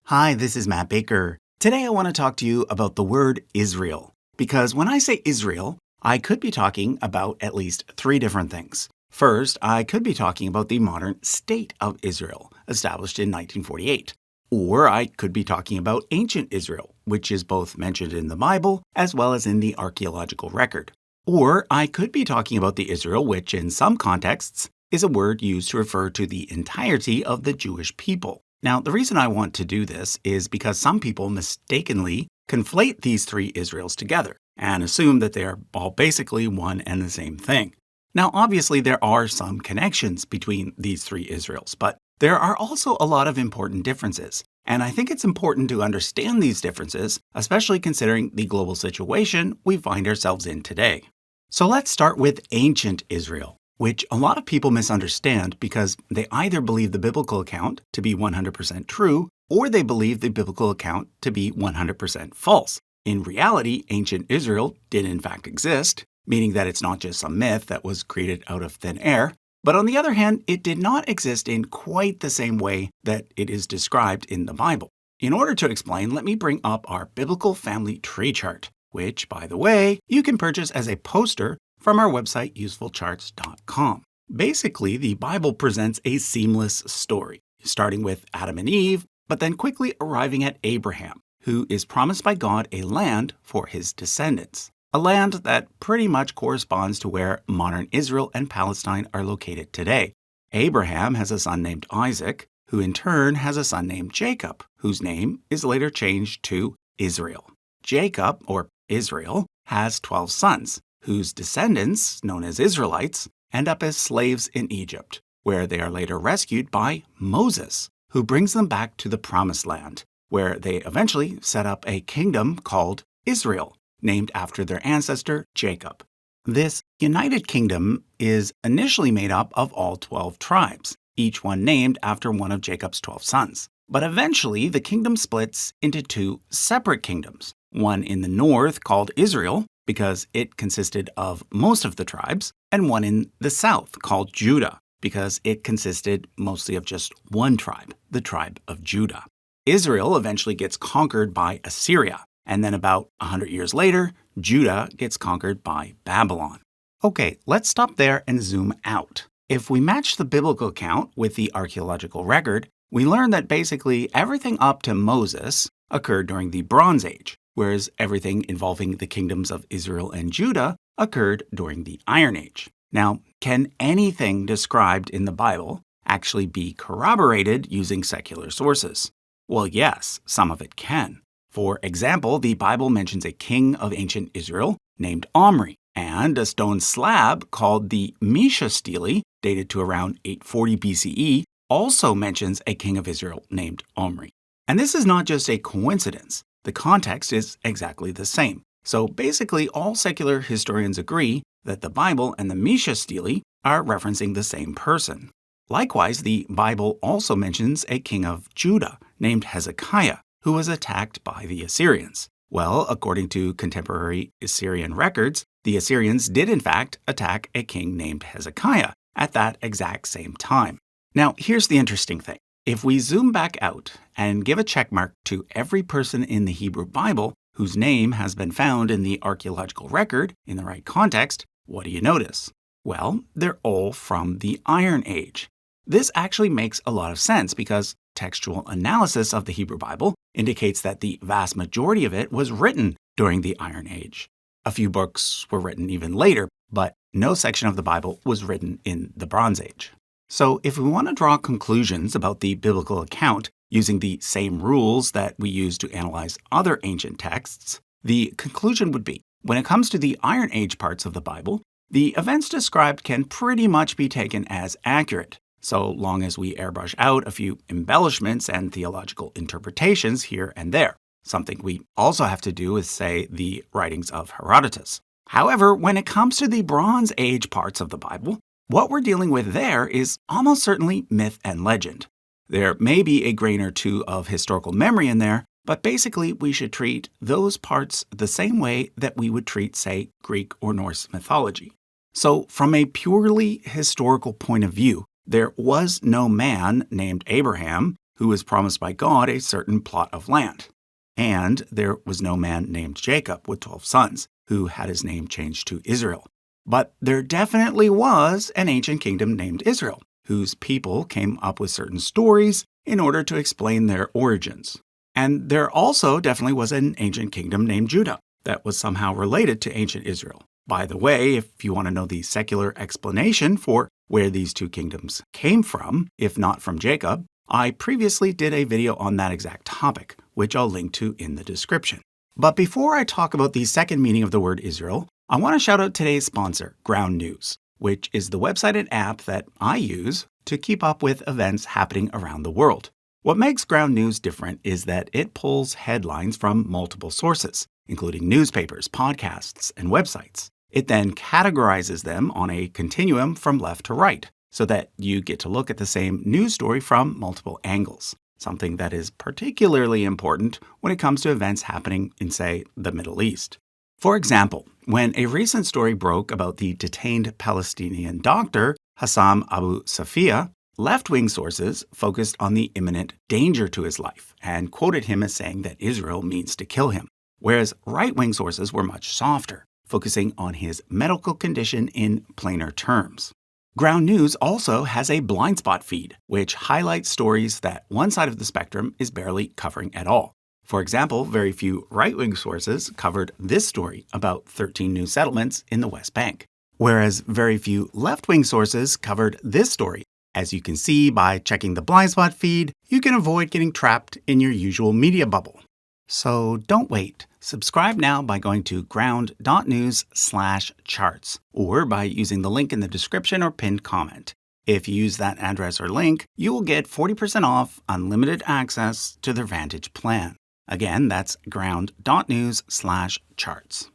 Hi, this is Matt Baker. Today I want to talk to you about the word Israel. Because when I say Israel, I could be talking about at least three different things. First, I could be talking about the modern state of Israel, established in 1948. Or I could be talking about ancient Israel, which is both mentioned in the Bible as well as in the archaeological record. Or I could be talking about the Israel, which in some contexts is a word used to refer to the entirety of the Jewish people. Now, the reason I want to do this is because some people mistakenly conflate these three Israels together and assume that they are all basically one and the same thing. Now, obviously, there are some connections between these three Israels, but there are also a lot of important differences. And I think it's important to understand these differences, especially considering the global situation we find ourselves in today. So let's start with ancient Israel, which a lot of people misunderstand because they either believe the biblical account to be 100% true or they believe the biblical account to be 100% false. In reality, ancient Israel did in fact exist, meaning that it's not just some myth that was created out of thin air. But on the other hand, it did not exist in quite the same way that it is described in the Bible. In order to explain, let me bring up our biblical family tree chart, which, by the way, you can purchase as a poster from our website, usefulcharts.com. Basically, the Bible presents a seamless story, starting with Adam and Eve, but then quickly arriving at Abraham, who is promised by God a land for his descendants. A land that pretty much corresponds to where modern Israel and Palestine are located today. Abraham has a son named Isaac, who in turn has a son named Jacob, whose name is later changed to Israel. Jacob, or Israel, has 12 sons, whose descendants, known as Israelites, end up as slaves in Egypt, where they are later rescued by Moses, who brings them back to the Promised Land, where they eventually set up a kingdom called Israel, named after their ancestor Jacob. This united kingdom is initially made up of all 12 tribes, each one named after one of Jacob's 12 sons. But eventually, the kingdom splits into two separate kingdoms, one in the north called Israel, because it consisted of most of the tribes, and one in the south called Judah, because it consisted mostly of just one tribe, the tribe of Judah. Israel eventually gets conquered by Assyria, and then about 100 years later, Judah gets conquered by Babylon. Okay, let's stop there and zoom out. If we match the biblical account with the archaeological record, we learn that basically everything up to Moses occurred during the Bronze Age, whereas everything involving the kingdoms of Israel and Judah occurred during the Iron Age. Now, can anything described in the Bible actually be corroborated using secular sources? Well, yes, some of it can. For example, the Bible mentions a king of ancient Israel named Omri, and a stone slab called the Mesha stele, dated to around 840 BCE, also mentions a king of Israel named Omri. And this is not just a coincidence. The context is exactly the same. So basically, all secular historians agree that the Bible and the Mesha stele are referencing the same person. Likewise, the Bible also mentions a king of Judah named Hezekiah, who was attacked by the Assyrians. Well, according to contemporary Assyrian records, the Assyrians did in fact attack a king named Hezekiah at that exact same time. Now, here's the interesting thing. If we zoom back out and give a check mark to every person in the Hebrew Bible whose name has been found in the archaeological record in the right context, what do you notice? Well, they're all from the Iron Age. This actually makes a lot of sense because textual analysis of the Hebrew Bible indicates that the vast majority of it was written during the Iron Age. A few books were written even later, but no section of the Bible was written in the Bronze Age. So if we want to draw conclusions about the biblical account using the same rules that we use to analyze other ancient texts, the conclusion would be, when it comes to the Iron Age parts of the Bible, the events described can pretty much be taken as accurate, so long as we airbrush out a few embellishments and theological interpretations here and there, something we also have to do with, say, the writings of Herodotus. However, when it comes to the Bronze Age parts of the Bible, what we're dealing with there is almost certainly myth and legend. There may be a grain or two of historical memory in there, but basically we should treat those parts the same way that we would treat, say, Greek or Norse mythology. So from a purely historical point of view, there was no man named Abraham who was promised by God a certain plot of land. And there was no man named Jacob with 12 sons, who had his name changed to Israel. But there definitely was an ancient kingdom named Israel, whose people came up with certain stories in order to explain their origins. And there also definitely was an ancient kingdom named Judah that was somehow related to ancient Israel. By the way, if you want to know the secular explanation for where these two kingdoms came from, if not from Jacob, I previously did a video on that exact topic, which I'll link to in the description. But before I talk about the second meaning of the word Israel, I want to shout out today's sponsor, Ground News, which is the website and app that I use to keep up with events happening around the world. What makes Ground News different is that it pulls headlines from multiple sources, including newspapers, podcasts, and websites. It then categorizes them on a continuum from left to right, so that you get to look at the same news story from multiple angles, something that is particularly important when it comes to events happening in, say, the Middle East. For example, when a recent story broke about the detained Palestinian doctor Hassam Abu Safia, left-wing sources focused on the imminent danger to his life and quoted him as saying that Israel means to kill him, whereas right-wing sources were much softer, focusing on his medical condition in plainer terms. Ground News also has a blind spot feed, which highlights stories that one side of the spectrum is barely covering at all. For example, very few right-wing sources covered this story about 13 new settlements in the West Bank, whereas very few left-wing sources covered this story. As you can see by checking the blind spot feed, you can avoid getting trapped in your usual media bubble. So don't wait. Subscribe now by going to ground.news/charts or by using the link in the description or pinned comment. If you use that address or link, you will get 40% off unlimited access to their Vantage plan. Again, that's ground.news/charts.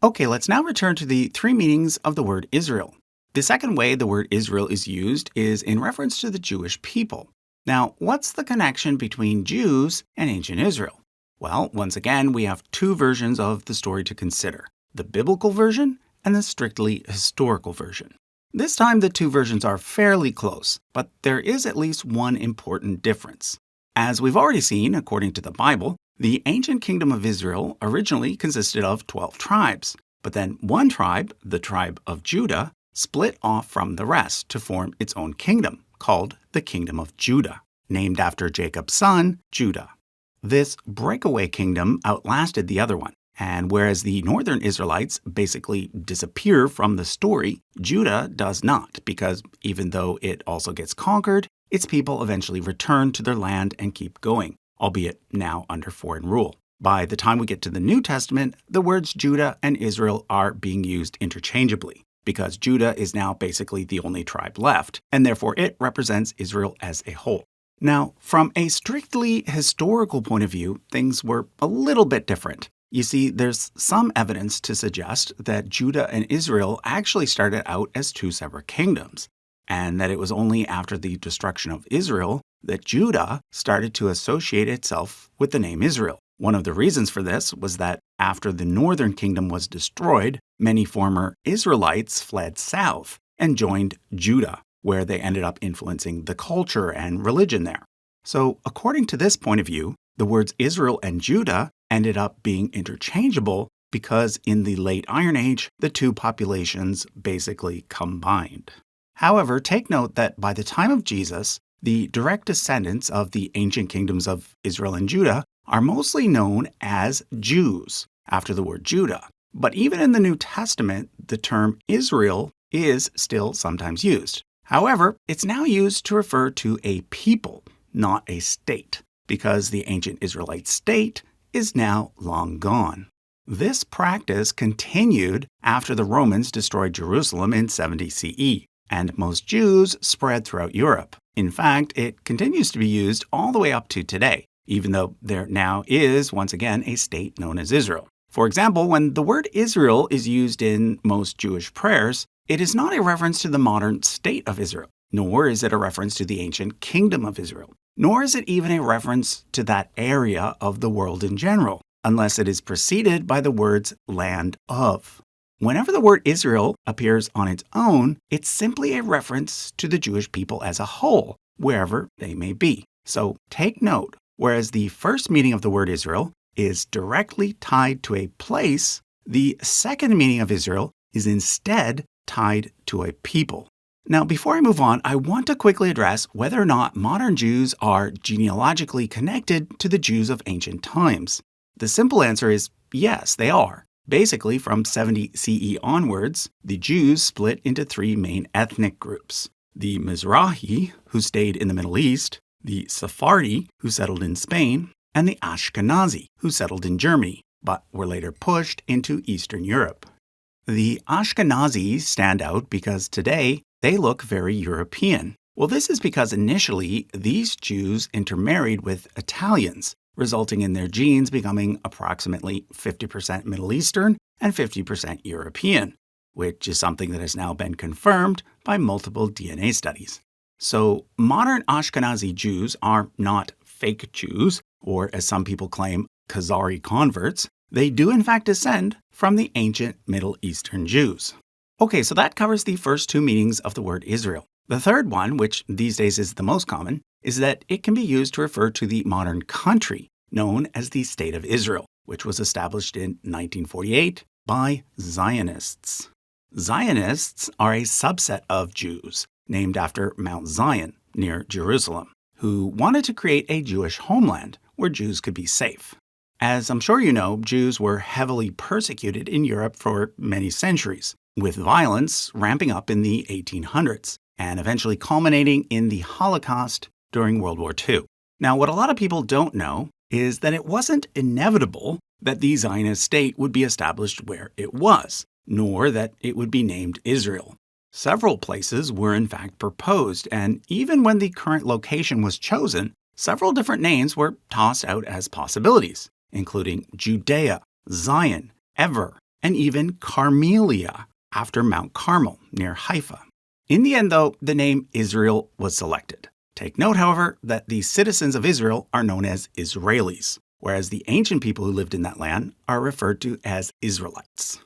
Okay, let's now return to the three meanings of the word Israel. The second way the word Israel is used is in reference to the Jewish people. Now, what's the connection between Jews and ancient Israel? Well, once again, we have two versions of the story to consider, the biblical version and the strictly historical version. This time, the two versions are fairly close, but there is at least one important difference. As we've already seen, according to the Bible, the ancient kingdom of Israel originally consisted of 12 tribes, but then one tribe, the tribe of Judah, split off from the rest to form its own kingdom, called the Kingdom of Judah, named after Jacob's son, Judah. This breakaway kingdom outlasted the other one, and whereas the northern Israelites basically disappear from the story, Judah does not, because even though it also gets conquered, its people eventually return to their land and keep going, albeit now under foreign rule. By the time we get to the New Testament, the words Judah and Israel are being used interchangeably, because Judah is now basically the only tribe left, and therefore it represents Israel as a whole. Now, from a strictly historical point of view, things were a little bit different. You see, there's some evidence to suggest that Judah and Israel actually started out as two separate kingdoms, and that it was only after the destruction of Israel that Judah started to associate itself with the name Israel. One of the reasons for this was that after the northern kingdom was destroyed, many former Israelites fled south and joined Judah, where they ended up influencing the culture and religion there. So, according to this point of view, the words Israel and Judah ended up being interchangeable because in the late Iron Age, the two populations basically combined. However, take note that by the time of Jesus, the direct descendants of the ancient kingdoms of Israel and Judah are mostly known as Jews, after the word Judah. But even in the New Testament, the term Israel is still sometimes used. However, it's now used to refer to a people, not a state, because the ancient Israelite state is now long gone. This practice continued after the Romans destroyed Jerusalem in 70 CE, and most Jews spread throughout Europe. In fact, it continues to be used all the way up to today, even though there now is, once again, a state known as Israel. For example, when the word Israel is used in most Jewish prayers, it is not a reference to the modern state of Israel, nor is it a reference to the ancient kingdom of Israel, nor is it even a reference to that area of the world in general, unless it is preceded by the words land of. Whenever the word Israel appears on its own, it's simply a reference to the Jewish people as a whole, wherever they may be. So take note, whereas the first meaning of the word Israel is directly tied to a place, the second meaning of Israel is instead tied to a people. Now, before I move on, I want to quickly address whether or not modern Jews are genealogically connected to the Jews of ancient times. The simple answer is yes, they are. Basically, from 70 CE onwards, the Jews split into three main ethnic groups: the Mizrahi, who stayed in the Middle East, the Sephardi, who settled in Spain, and the Ashkenazi, who settled in Germany, but were later pushed into Eastern Europe. The Ashkenazis stand out because today they look very European. Well, this is because initially these Jews intermarried with Italians, resulting in their genes becoming approximately 50% Middle Eastern and 50% European, which is something that has now been confirmed by multiple DNA studies. So modern Ashkenazi Jews are not fake Jews, or as some people claim, Khazari converts. They do in fact descend from the ancient Middle Eastern Jews. Okay, so that covers the first two meanings of the word Israel. The third one, which these days is the most common, is that it can be used to refer to the modern country known as the State of Israel, which was established in 1948 by Zionists. Zionists are a subset of Jews named after Mount Zion near Jerusalem, who wanted to create a Jewish homeland where Jews could be safe. As I'm sure you know, Jews were heavily persecuted in Europe for many centuries, with violence ramping up in the 1800s and eventually culminating in the Holocaust during World War II. Now, what a lot of people don't know is that it wasn't inevitable that the Zionist state would be established where it was, nor that it would be named Israel. Several places were in fact proposed, and even when the current location was chosen, several different names were tossed out as possibilities, including Judea, Zion, Ever, and even Carmelia, after Mount Carmel near Haifa. In the end, though, the name Israel was selected. Take note, however, that the citizens of Israel are known as Israelis, whereas the ancient people who lived in that land are referred to as Israelites.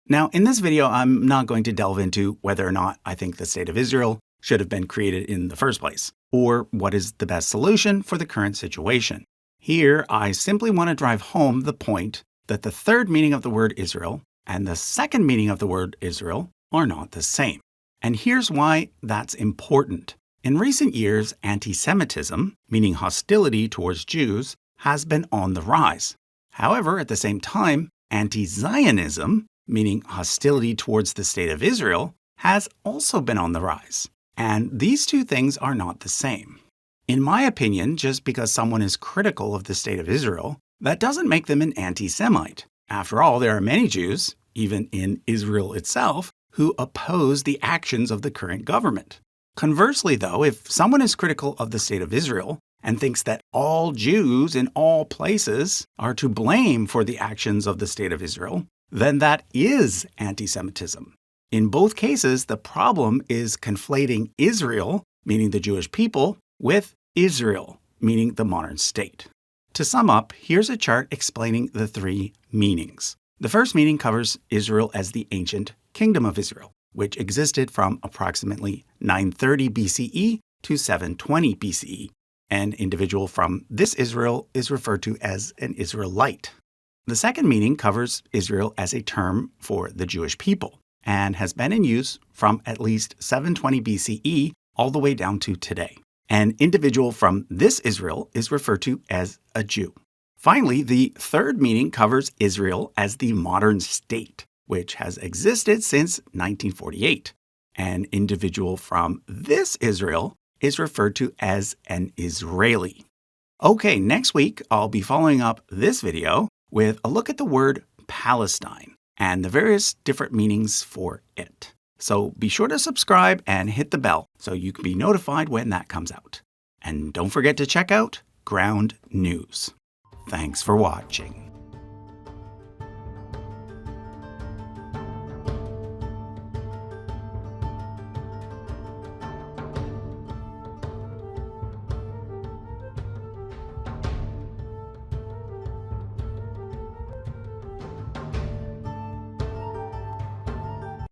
Now, in this video, I'm not going to delve into whether or not I think the State of Israel should have been created in the first place, or what is the best solution for the current situation. Here, I simply want to drive home the point that the third meaning of the word Israel and the second meaning of the word Israel are not the same. And here's why that's important. In recent years, anti-Semitism, meaning hostility towards Jews, has been on the rise. However, at the same time, anti-Zionism, meaning hostility towards the State of Israel, has also been on the rise. And these two things are not the same. In my opinion, just because someone is critical of the State of Israel, that doesn't make them an anti-Semite. After all, there are many Jews, even in Israel itself, who oppose the actions of the current government. Conversely, though, if someone is critical of the State of Israel and thinks that all Jews in all places are to blame for the actions of the State of Israel, then that is anti-Semitism. In both cases, the problem is conflating Israel, meaning the Jewish people, with Israel, meaning the modern state. To sum up, here's a chart explaining the three meanings. The first meaning covers Israel as the ancient kingdom of Israel, which existed from approximately 930 BCE to 720 BCE. An individual from this Israel is referred to as an Israelite. The second meaning covers Israel as a term for the Jewish people and has been in use from at least 720 BCE all the way down to today. An individual from this Israel is referred to as a Jew. Finally, the third meaning covers Israel as the modern state, which has existed since 1948. An individual from this Israel is referred to as an Israeli. Okay, next week I'll be following up this video with a look at the word Palestine and the various different meanings for it. So be sure to subscribe and hit the bell so you can be notified when that comes out. And don't forget to check out Ground News. Thanks for watching.